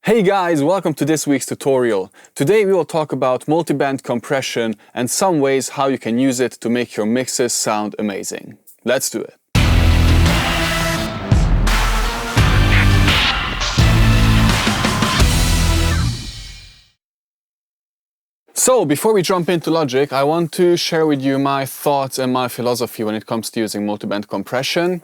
Hey guys, welcome to this week's tutorial. Today we will talk about multiband compression and some ways how you can use it to make your mixes sound amazing. Let's do it. So, before we jump into Logic, I want to share with you my thoughts and my philosophy when it comes to using multiband compression.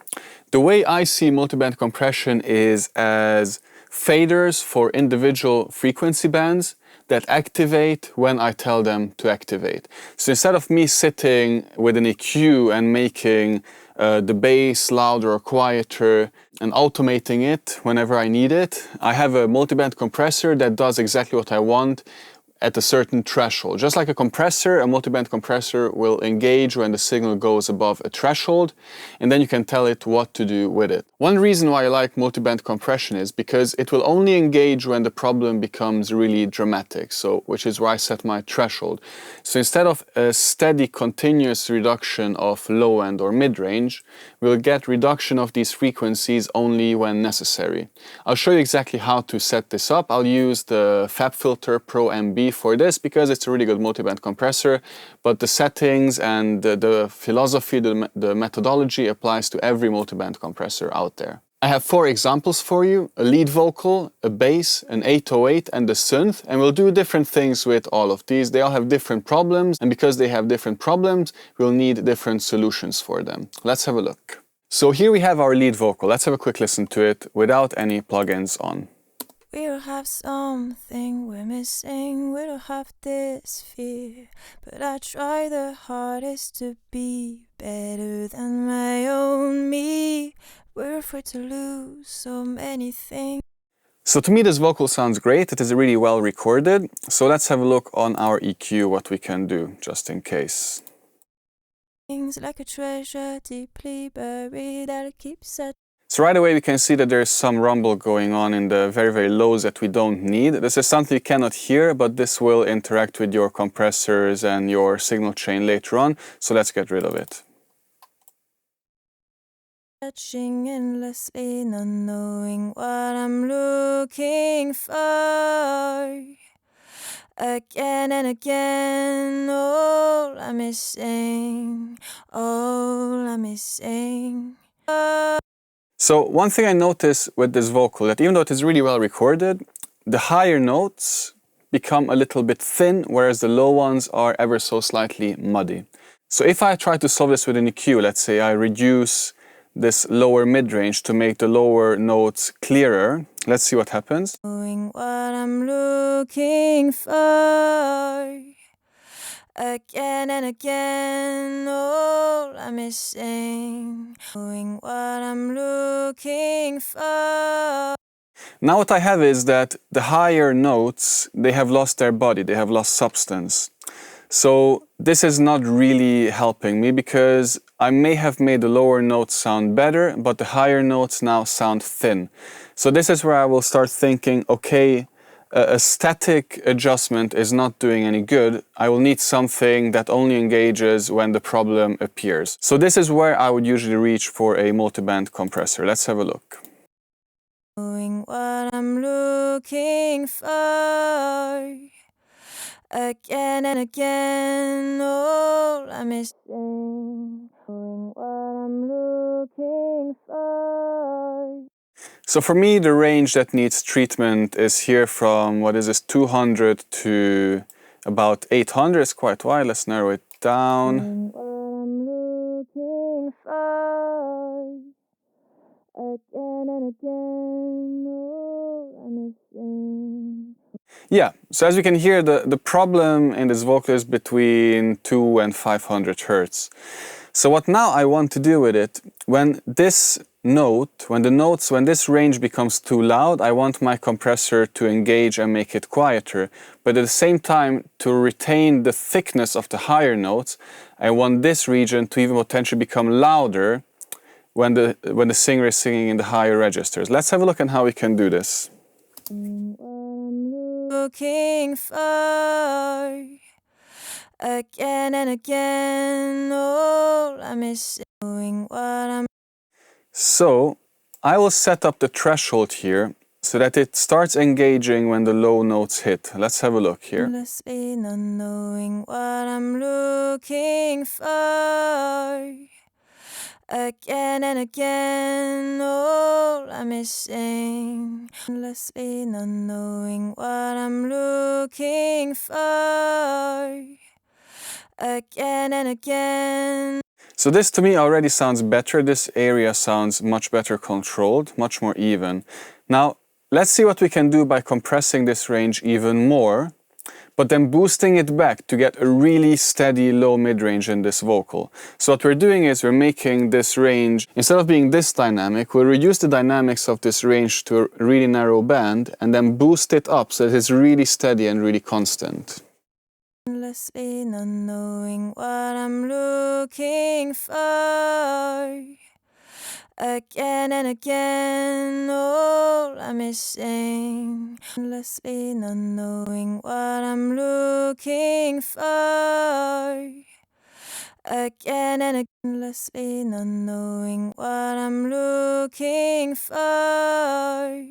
The way I see multiband compression is as faders for individual frequency bands that activate when I tell them to activate. So instead of me sitting with an EQ and making the bass louder or quieter and automating it whenever I need it, I have a multiband compressor that does exactly what I want at a certain threshold. Just like a compressor, a multiband compressor will engage when the signal goes above a threshold, and then you can tell it what to do with it. One reason why I like multiband compression is because it will only engage when the problem becomes really dramatic, which is where I set my threshold. So instead of a steady continuous reduction of low end or mid-range, we'll get reduction of these frequencies only when necessary. I'll show you exactly how to set this up. I'll use the FabFilter Pro MB for this because it's a really good multiband compressor, but the settings and the philosophy, the methodology applies to every multiband compressor out there. I have 4 examples for you: a lead vocal, a bass, an 808 and a synth, and we'll do different things with all of these. They all have different problems, and because they have different problems, we'll need different solutions for them. Let's have a look. So here we have our lead vocal. Let's have a quick listen to it without any plugins on. We don't have something we're missing, we don't have this fear, but I try the hardest to be better than my own me. We're afraid to lose so many things. So to me this vocal sounds great, it is really well recorded, so let's have a look on our EQ what we can do, just in case. Things like a treasure deeply buried that keeps us. So right away we can see that there's some rumble going on in the very, very lows that we don't need. This is something you cannot hear, but this will interact with your compressors and your signal chain later on, so let's get rid of it. Searching endlessly, not knowing what I'm looking for. Again and again, all I'm missing, all I'm missing. So one thing I notice with this vocal, that even though it is really well recorded, the higher notes become a little bit thin, whereas the low ones are ever so slightly muddy. So if I try to solve this with an EQ, let's say I reduce this lower mid-range to make the lower notes clearer, let's see what happens. Knowing what I'm looking for. Again and again, all I'm missing, knowing what I'm looking for. Now what I have is that the higher notes, they have lost their body, they have lost substance. So this is not really helping me because I may have made the lower notes sound better, but the higher notes now sound thin. So this is where I will start thinking, okay, a static adjustment is not doing any good. I will need something that only engages when the problem appears. So this is where I would usually reach for a multiband compressor. Let's have a look. Knowing what I'm looking for. Again and again, all I'm missing, knowing what I'm looking for. So for me, the range that needs treatment is here from, 200 to about 800. It's quite wide. Let's narrow it down. Knowing what I'm looking for. Again and again, all I'm missing. Yeah, so as you can hear, the problem in this vocal is between 2 and 500 hertz. So what now I want to do with it, when this range becomes too loud, I want my compressor to engage and make it quieter. But at the same time, to retain the thickness of the higher notes, I want this region to even potentially become louder when the singer is singing in the higher registers. Let's have a look at how we can do this. Looking for. Again and again, all I'm missing, what I'm. So I will set up the threshold here so that it starts engaging when the low notes hit. Let's have a look here. Endlessly not knowing what I'm looking for. Again and again, all I'm missing. Endlessly not knowing what I'm looking for. Again and again. So this to me already sounds better. This area sounds much better controlled, much more even. Now, let's see what we can do by compressing this range even more, but then boosting it back to get a really steady low mid-range in this vocal. So what we're doing is we're making this range, instead of being this dynamic, we'll reduce the dynamics of this range to a really narrow band and then boost it up so that it's really steady and really constant. Endlessly not knowing what I'm looking for. Again and again, all I'm missing. Endlessly not knowing what I'm looking for. Again and again, endlessly not knowing what I'm looking for.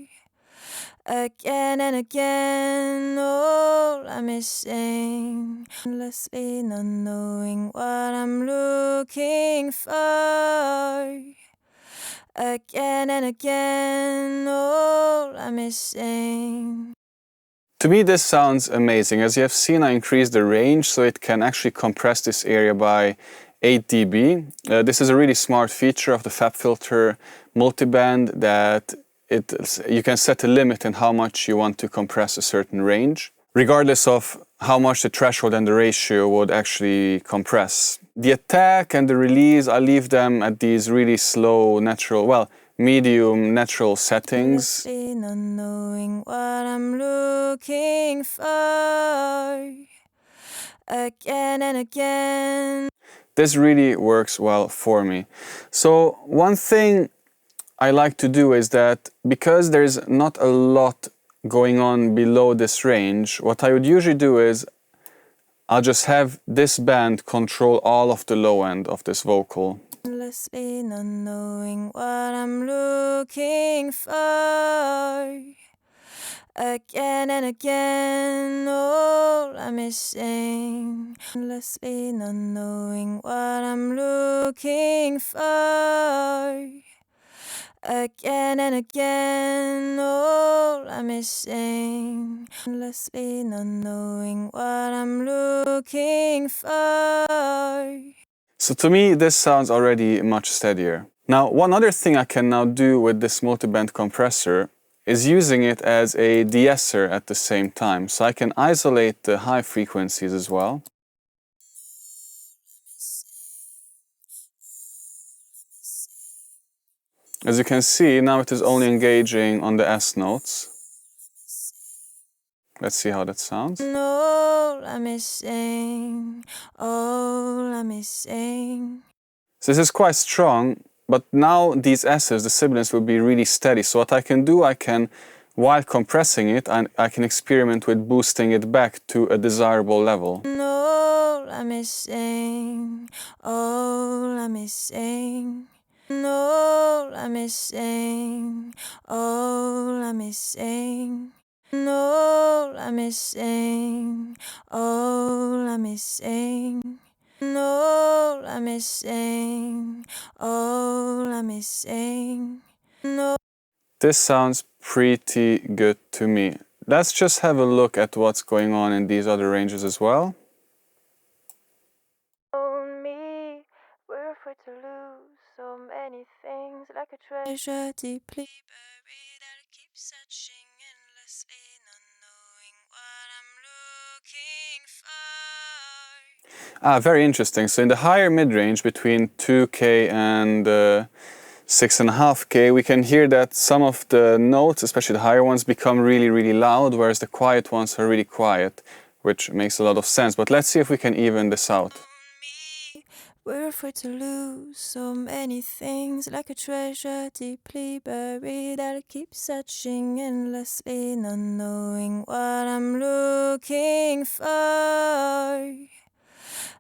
Again and again, all I'm missing. Endlessly not knowing what I'm looking for. Again and again, all I'm missing. To me, this sounds amazing. As you have seen, I increased the range so it can actually compress this area by 8 dB. This is a really smart feature of the FabFilter Multiband that you can set a limit in how much you want to compress a certain range, regardless of how much the threshold and the ratio would actually compress. The attack and the release, I leave them at these really slow, natural, medium, natural settings. Not knowing what I'm looking for. Again and again. This really works well for me. So one thing I like to do is that because there's not a lot going on below this range, what I would usually do is I'll just have this band control all of the low end of this vocal. Endlessly not knowing what I'm looking for. Again and again, all I'm missing. Endlessly not knowing what I'm looking for. Again and again, all I'm missing. Endlessly not knowing what I'm looking for. So to me, this sounds already much steadier. Now, one other thing I can now do with this multiband compressor is using it as a de-esser at the same time. So I can isolate the high frequencies as well. As you can see, now it is only engaging on the S notes. Let's see how that sounds. All I'm missing, all I'm missing. So this is quite strong, but now these S's, the sibilants, will be really steady. So what I can do, while compressing it, I can experiment with boosting it back to a desirable level. All I'm missing, all I'm missing. All I'm missing, all I'm missing. All I'm missing, all I'm missing. All I'm missing, all I'm missing. This sounds pretty good to me. Let's just have a look at what's going on in these other ranges as well. Me, we're afraid to lose so many things, like a treasure deeply buried. I'll keep searching endlessly, not knowing what I'm looking for. Very interesting. So in the higher mid-range between 2K and 6.5K, we can hear that some of the notes, especially the higher ones, become really, really loud, whereas the quiet ones are really quiet, which makes a lot of sense. But let's see if we can even this out. We're afraid to lose so many things, like a treasure deeply buried. I'll keep searching endlessly, not knowing what I'm looking for.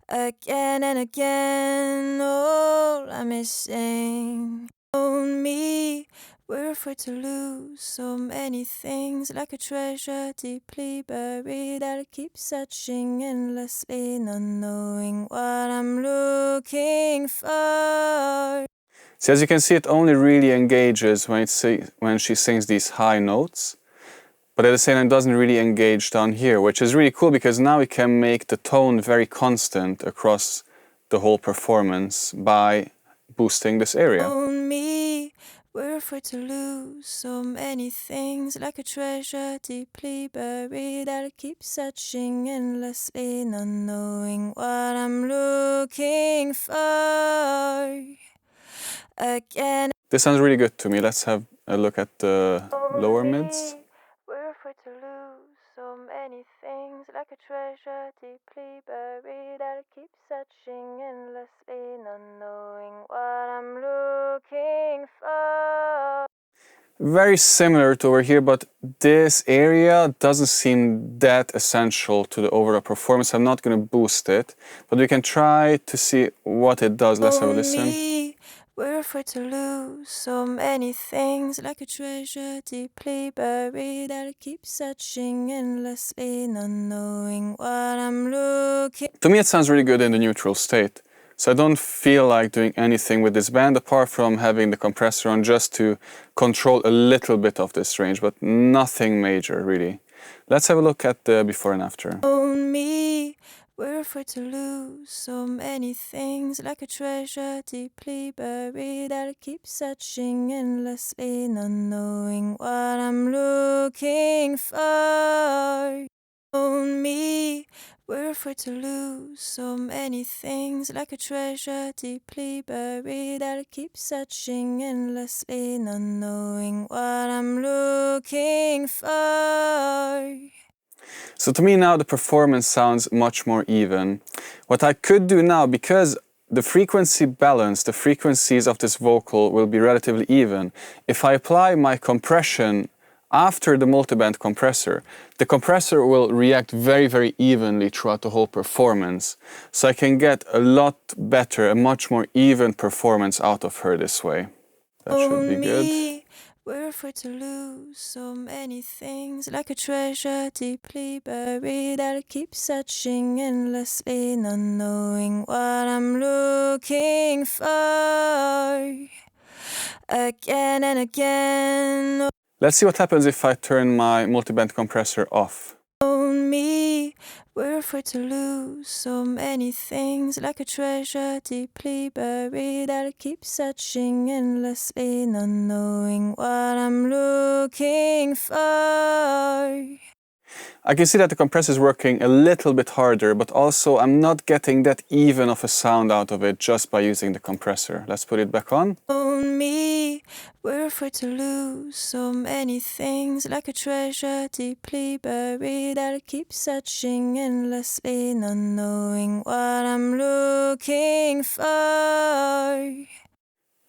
Again and again, all I'm missing. Me, We're afraid to lose so many things, like a treasure deeply buried. I'll keep searching endlessly, not knowing what I'm looking for. So as you can see, it only really engages when she sings these high notes, but at the same time it doesn't really engage down here, which is really cool because now we can make the tone very constant across the whole performance by boosting this area. On me, we're afraid to lose so many things, like a treasure deeply buried. I'll keep searching endlessly, not knowing what I'm looking for. Again. This sounds really good to me. Let's have a look at the lower mids. We're afraid to lose so many things, like a treasure deeply buried. I'll keep searching endlessly, not knowing what I'm looking for. Very similar to over here, but this area doesn't seem that essential to the overall performance. I'm not going to boost it, but we can try to see what it does. Let's have a listen. We're afraid to lose so many things, like a treasure deeply buried. I'll keep searching endlessly, not knowing what I'm looking. To me, it sounds really good in the neutral state. So I don't feel like doing anything with this band apart from having the compressor on just to control a little bit of this range, but nothing major really. Let's have a look at the before and after. On me, we're afraid to lose so many things, like a treasure deeply buried. I'll keep searching endlessly, not knowing what I'm looking for. On me, we're afraid to lose so many things, like a treasure deeply buried. I'll keep searching endlessly, not knowing what I'm looking for. So to me now the performance sounds much more even. What I could do now, because the frequency balance, the frequencies of this vocal will be relatively even, if I apply my compression after the multiband compressor, the compressor will react very, very evenly throughout the whole performance. So I can get a lot better, a much more even performance out of her this way. That should be good. We're afraid to lose so many things, like a treasure deeply buried. I'll keep searching endlessly, not knowing what I'm looking for. Again and again. Let's see what happens if I turn my multiband compressor off. On me, we're afraid to lose so many things, like a treasure deeply buried. I'll keep searching endlessly, not knowing what I'm looking for. I can see that the compressor is working a little bit harder, but also I'm not getting that even of a sound out of it just by using the compressor. Let's put it back on. On me, we're afraid to lose so many things, like a treasure deeply buried. I'll keep searching endlessly, not knowing what I'm looking for.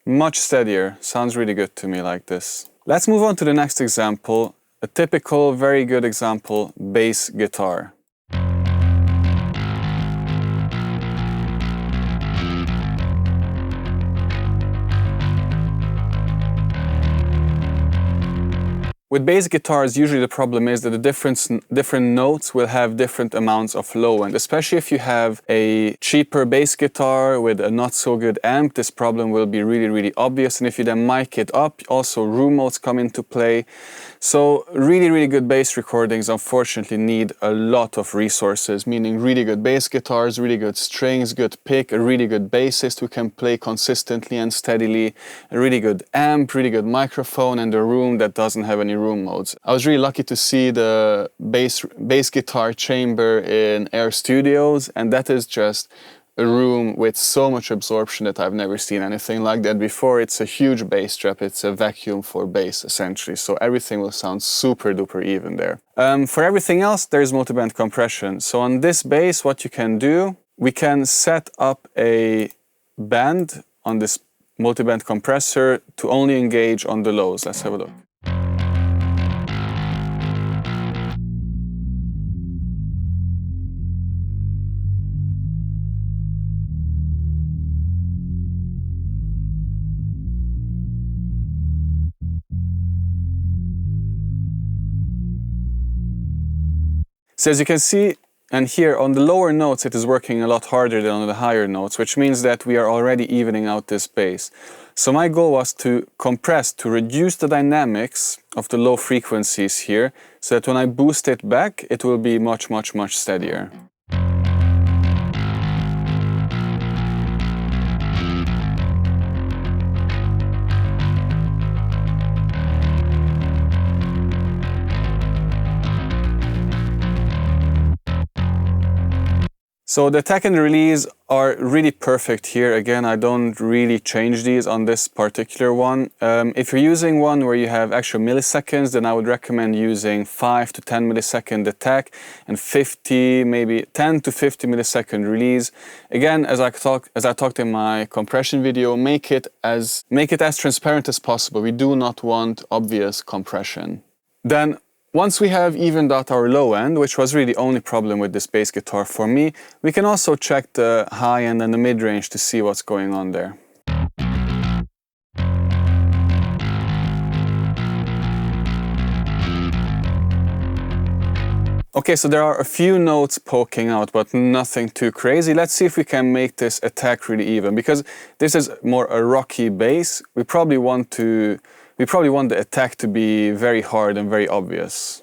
Much steadier. Sounds really good to me like this. Let's move on to the next example. A typical, very good example, bass guitar. With bass guitars, usually the problem is that the different notes will have different amounts of low end. Especially if you have a cheaper bass guitar with a not so good amp, this problem will be really, really obvious. And if you then mic it up, also room modes come into play. So really, really good bass recordings unfortunately need a lot of resources, meaning really good bass guitars, really good strings, good pick, a really good bassist who can play consistently and steadily, a really good amp, really good microphone, and a room that doesn't have any room modes. I was really lucky to see the bass guitar chamber in Air Studios, and that is just a room with so much absorption that I've never seen anything like that before. It's a huge bass trap, it's a vacuum for bass essentially, so everything will sound super duper even there. For everything else there's multiband compression. So on this bass what you can do, we can set up a band on this multiband compressor to only engage on the lows. Let's have a look. So as you can see and hear, on the lower notes it is working a lot harder than on the higher notes, which means that we are already evening out this bass. So my goal was to compress, to reduce the dynamics of the low frequencies here, so that when I boost it back, it will be much steadier. So the attack and release are really perfect here. Again, I don't really change these on this particular one. If you're using one where you have actual milliseconds, then I would recommend using 5 to 10 millisecond attack and 50, maybe 10 to 50 millisecond release. Again, as I talked in my compression video, make it as transparent as possible. We do not want obvious compression. Then, once we have evened out our low end, which was really the only problem with this bass guitar for me, we can also check the high end and the mid range to see what's going on there. Okay, so there are a few notes poking out, but nothing too crazy. Let's see if we can make this attack really even, because this is more a rocky bass. We probably want the attack to be very hard and very obvious.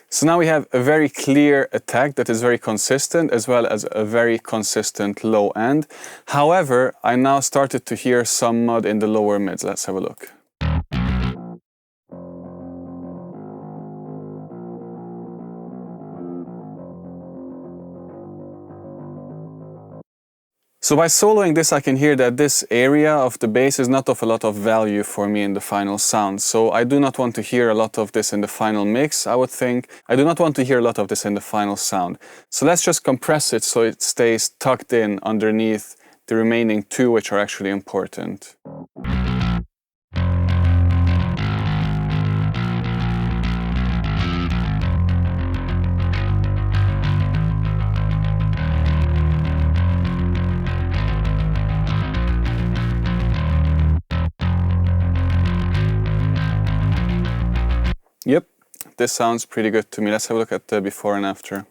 So now we have a very clear attack that is very consistent, as well as a very consistent low end. However, I now started to hear some mud in the lower mids. Let's have a look. So by soloing this, I can hear that this area of the bass is not of a lot of value for me in the final sound. So I do not want to hear a lot of this in the final mix, I would think. I do not want to hear a lot of this in the final sound. So let's just compress it so it stays tucked in underneath the remaining two, which are actually important. Yep, this sounds pretty good to me. Let's have a look at the before and after.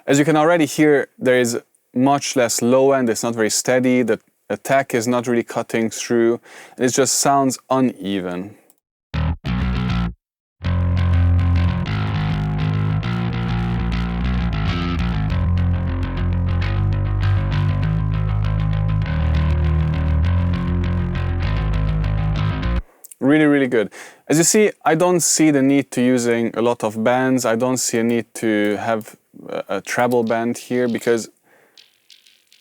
As you can already hear, there is much less low end. It's not very steady. The attack is not really cutting through. It just sounds uneven. Really good. As you see, I don't see the need to using a lot of bands. I don't see a need to have a treble band here because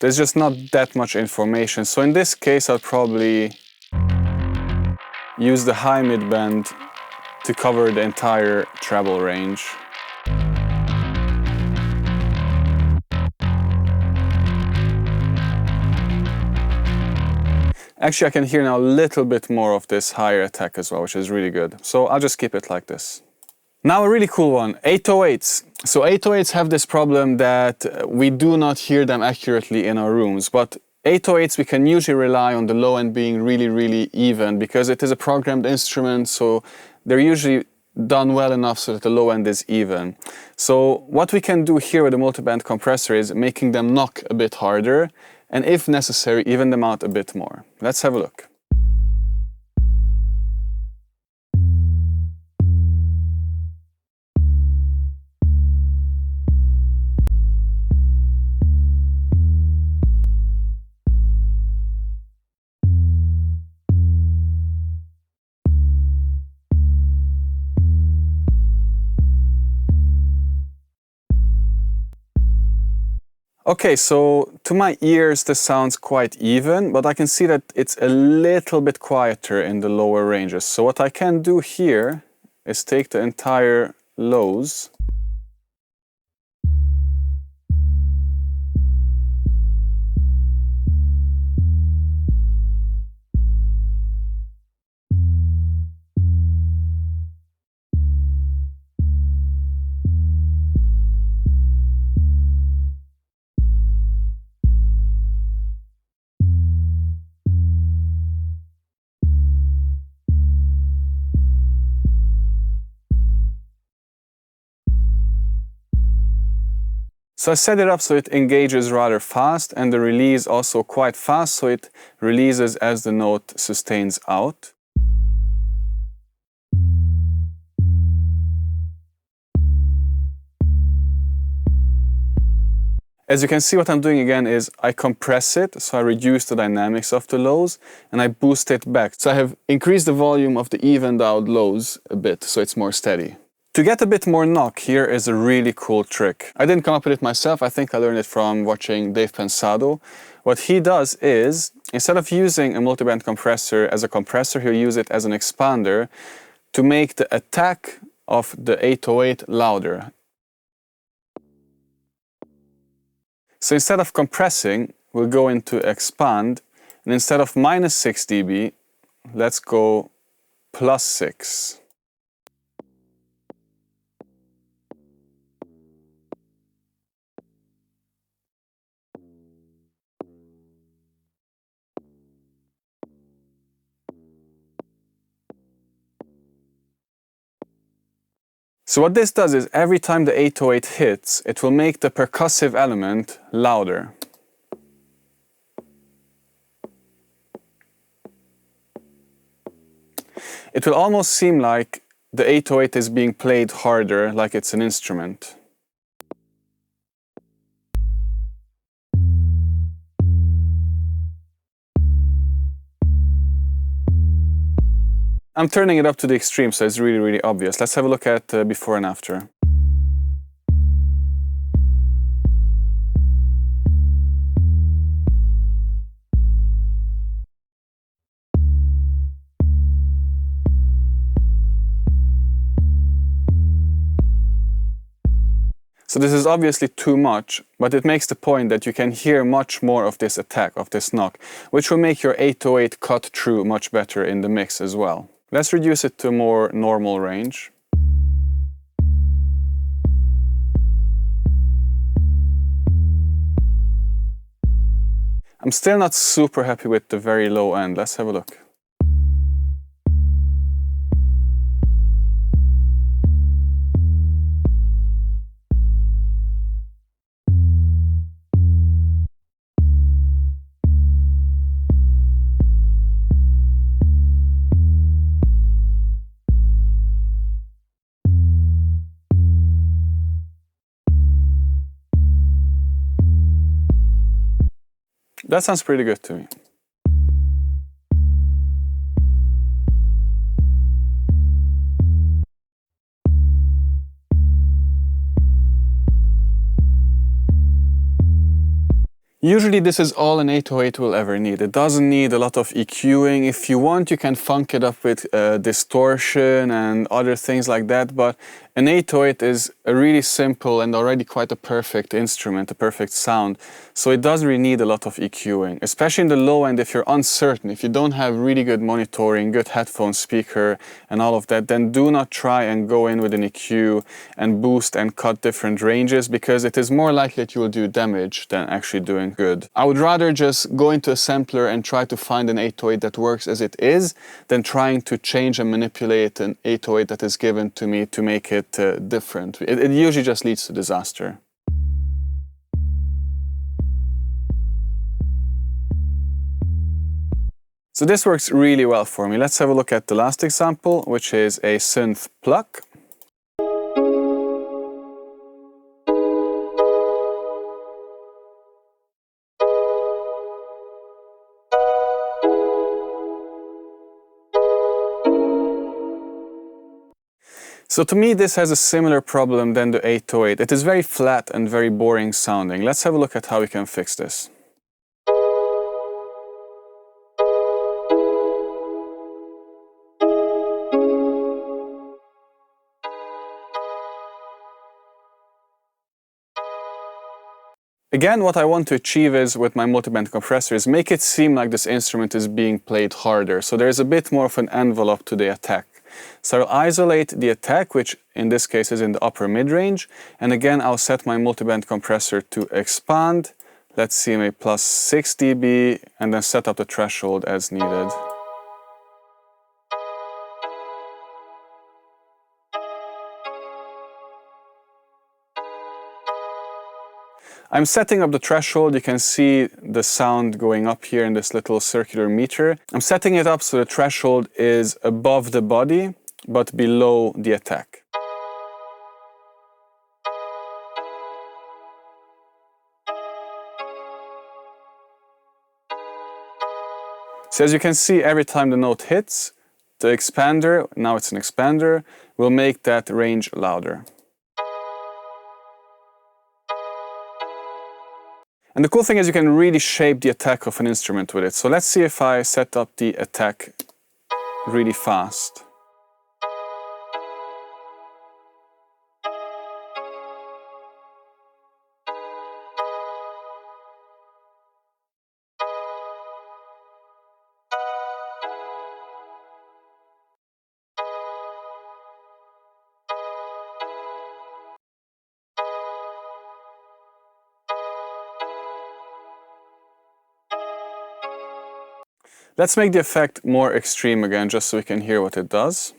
there's just not that much information. So in this case, I'll probably use the high mid band to cover the entire treble range. Actually, I can hear now a little bit more of this higher attack as well, which is really good. So I'll just keep it like this. Now a really cool one, 808s. So 808s have this problem that we do not hear them accurately in our rooms, but 808s we can usually rely on the low end being really even because it is a programmed instrument, so they're usually done well enough so that the low end is even. So what we can do here with the multiband compressor is making them knock a bit harder, and if necessary, even them out a bit more. Let's have a look. Okay, so to my ears this sounds quite even, but I can see that it's a little bit quieter in the lower ranges. So what I can do here is take the entire lows So I set it up so it engages rather fast and the release also quite fast, so it releases as the note sustains out. As you can see, what I'm doing again is I compress it, so I reduce the dynamics of the lows and I boost it back. So I have increased the volume of the evened out lows a bit, so it's more steady. To get a bit more knock, here is a really cool trick. I didn't come up with it myself, I think I learned it from watching Dave Pensado. What he does is, instead of using a multiband compressor as a compressor, he'll use it as an expander to make the attack of the 808 louder. So instead of compressing, we'll go into expand, and instead of -6 dB, let's go +6. So what this does is every time the 808 hits, it will make the percussive element louder. It will almost seem like the 808 is being played harder, like it's an instrument. I'm turning it up to the extreme, so it's really, really obvious. Let's have a look at before and after. So this is obviously too much, but it makes the point that you can hear much more of this attack, of this knock, which will make your 808 cut through much better in the mix as well. Let's reduce it to a more normal range. I'm still not super happy with the very low end. Let's have a look. That sounds pretty good to me. Usually this is all an 808 will ever need. It doesn't need a lot of EQing. If you want, you can funk it up with distortion and other things like that, but an 808 is a really simple and already quite a perfect instrument, a perfect sound. So it doesn't really need a lot of EQing, especially in the low end. If you're uncertain, if you don't have really good monitoring, good headphone speaker and all of that, then do not try and go in with an EQ and boost and cut different ranges, because it is more likely that you will do damage than actually doing good. I would rather just go into a sampler and try to find an 808 that works as it is than trying to change and manipulate an 808 that is given to me to make it different. It usually just leads to disaster. So this works really well for me. Let's have a look at the last example, which is a Synth Pluck. So to me, this has a similar problem than the 808. It is very flat and very boring sounding. Let's have a look at how we can fix this. Again, what I want to achieve is, with my multiband compressor, is make it seem like this instrument is being played harder. So there's a bit more of an envelope to the attack. So I'll isolate the attack, which in this case is in the upper mid-range. And again, I'll set my multiband compressor to expand. Let's CMA plus 6 dB, and then set up the threshold as needed. I'm setting up the threshold. You can see the sound going up here in this little circular meter. I'm setting it up so the threshold is above the body, but below the attack. So as you can see, every time the note hits, the expander, now it's an expander, will make that range louder. And the cool thing is you can really shape the attack of an instrument with it. So let's see if I set up the attack really fast. Let's make the effect more extreme again, just so we can hear what it does.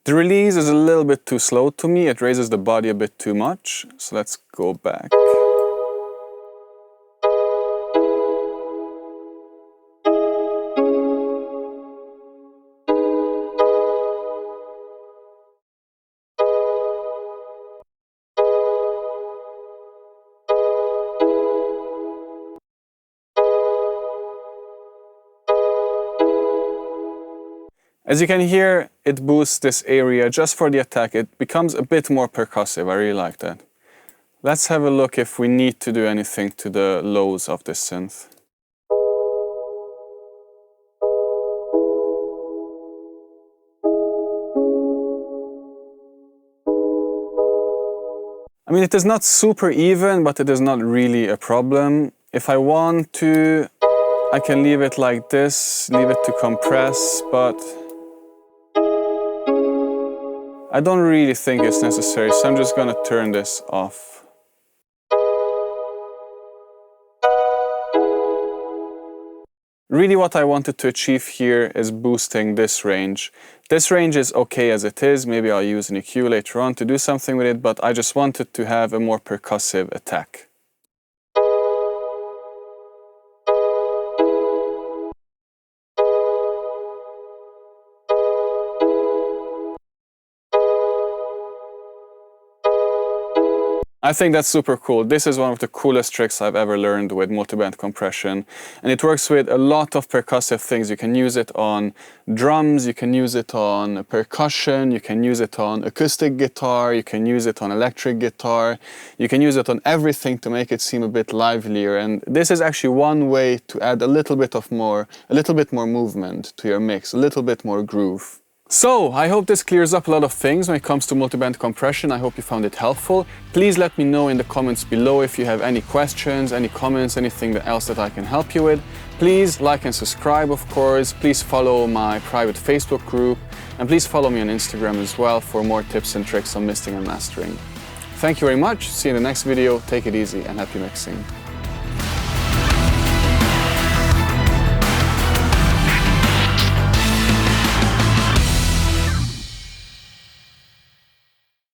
The release is a little bit too slow to me. It raises the body a bit too much. So let's go back. As you can hear, it boosts this area just for the attack. It becomes a bit more percussive. I really like that. Let's have a look if we need to do anything to the lows of this synth. I mean, it is not super even, but it is not really a problem. If I want to, I can leave it like this, leave it to compress, but I don't really think it's necessary, so I'm just gonna turn this off. Really what I wanted to achieve here is boosting this range. This range is okay as it is. Maybe I'll use an EQ later on to do something with it, but I just wanted to have a more percussive attack. I think that's super cool. This is one of the coolest tricks I've ever learned with multiband compression. And it works with a lot of percussive things. You can use it on drums, you can use it on percussion, you can use it on acoustic guitar, you can use it on electric guitar, you can use it on everything to make it seem a bit livelier. And this is actually one way to add a little bit more movement to your mix, a little bit more groove. So, I hope this clears up a lot of things when it comes to multiband compression. I hope you found it helpful. Please let me know in the comments below if you have any questions, any comments, anything else that I can help you with. Please like and subscribe, of course. Please follow my private Facebook group. And please follow me on Instagram as well for more tips and tricks on mixing and mastering. Thank you very much. See you in the next video. Take it easy and happy mixing.